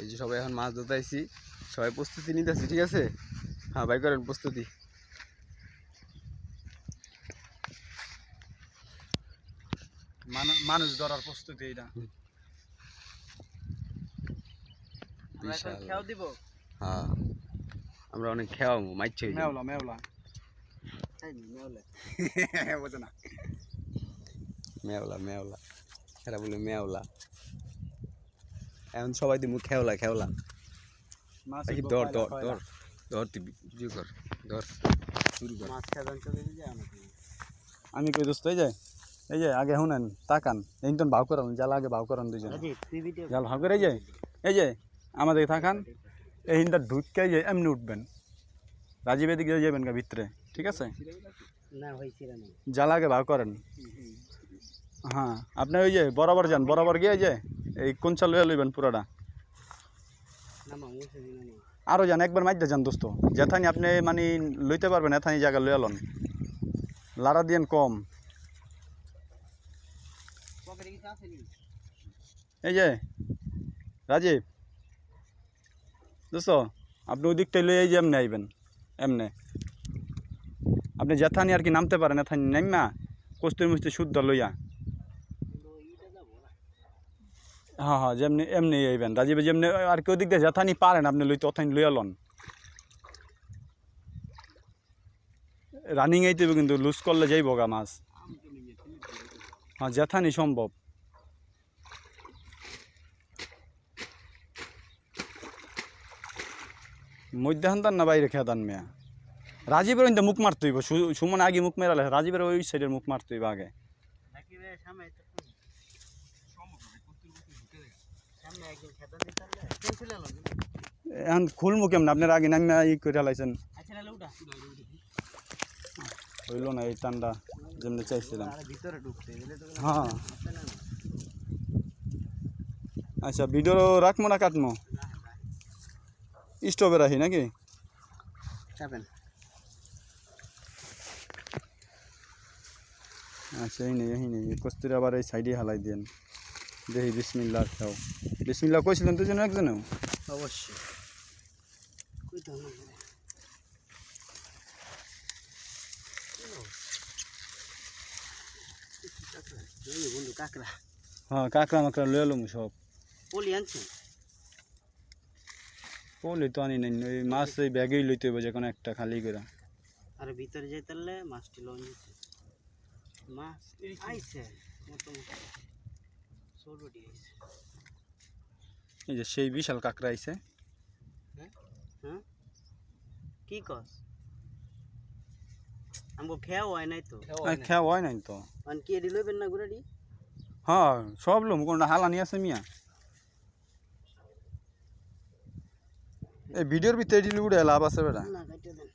এই যে সবাই এখন মাছ ধরতে আইছি, সবাই প্রস্তুতি নিতেছি, ঠিক আছে? হ্যাঁ ভাই, করেন প্রস্তুতি। মানুষ ধরার প্রস্তুতি এটা। বিশাল। হ্যাঁ, আমরা অনেক খেয়াবো মাইচ্ছে। মেওলা মেওলা বোঝে না। মেওলা মেওলা, এরা বলে মেওলা। এখন সবাই দিমু খেওলা খেওলা। ধর ধর ধর ধর, তুই ভিডিও কর, ধর শুরু কর। আমি কই দোস্ত, এই যে আগে শুনেন, তাকান এইন ভাও করান, জাল আগে ভাও করান দুইজন, জাল ভাও করে এই যে আমাদের তাকান, এই হিনটা ঢুকে যে এমনি উঠবেন, রাজীব এদিকে যাবেন গা ভিতরে, ঠিক আছে? জাল আগে ভাও করেন। হ্যাঁ, আপনি ওই যে বরাবর যান, বরাবর গিয়ে যে এই কোনচা লইয়া লইবেন পুরাটা। আরও যান, একবার মাইতে যান দোস্ত, যেথানি আপনি মানে লইতে পারবেন এথানি জায়গা লইয়া লন, লারা দিয়েন কম। এই যে রাজীব দোস্ত, আপনি ওই দিকটাই লইয়া যে এমনি আইবেন, এমনি আপনি যেথানি আর কি নামতে পারেন, এথানি নাইমা কস্তুরি মুস্তি শুদ্ধ লইয়া। হ্যাঁ হ্যাঁ, যেমনি এমনি আইবেন রাজীব, যেমনি আর কি ওদিক দিয়ে যেথানি পারেন আপনি লইতে ওথানি লইয়া লন। রানিং আইতে কিন্তু লুজ করলে যাইব গা মাছ। হ্যাঁ, যেথানি সম্ভব। মধ্যে হান্তান না বাইরে খেদান মেয়া। রাজীবের ওইটা মুখ মারতে হইব, সুমন আগে মুখ মেরালে রাজীবের ওই সাইডের মুখ মারতে হইব আগে। এখন খুলমু কেমন, আপনার আগে নামিয়া ই করে লাইছেন, হইল না এই টান্ডা যেমনি চাইছিলাম। হ্যাঁ আচ্ছা, ভিডিও রাখবো না কাটমো? স্টপে রাখি নাকি? আচ্ছা, এই নেই কস্তুরি আবার এই সাইডে হালাই দেন, দেখি বিসমিল্লাহ খাও। বিসমিল্লাহ কইছিলেন দুজন একজনেও? অবশ্যই। হ্যাঁ, কাঁকড়া মাকড়া লয়ে এলাম সব। পলি আনছি? পলি তো আনি নাই, ওই মাছ এই ব্যাগেই লইতে হবে যে কোনো একটা খালি করে। আর ভিতরে যাই তাহলে মাছটি লন দিতে। মাছ আইছে মোটামুটি ছোটটি আইছে। এই যে সেই বিশাল কাঁকড়া আইছে। হ্যাঁ, কি কস? আমগো খেয়াও হয় নাই তো। খেয়া হয় নাই তো। মানে কি এডি লইবেন না গুড়াডি? হ্যাঁ, সব লোম, কোনটা হালানি আছে মিয়া। এই ভিডিওর ভিতরে এডি উড়ে লাভ আছে বেটা। না কাইটা দেন।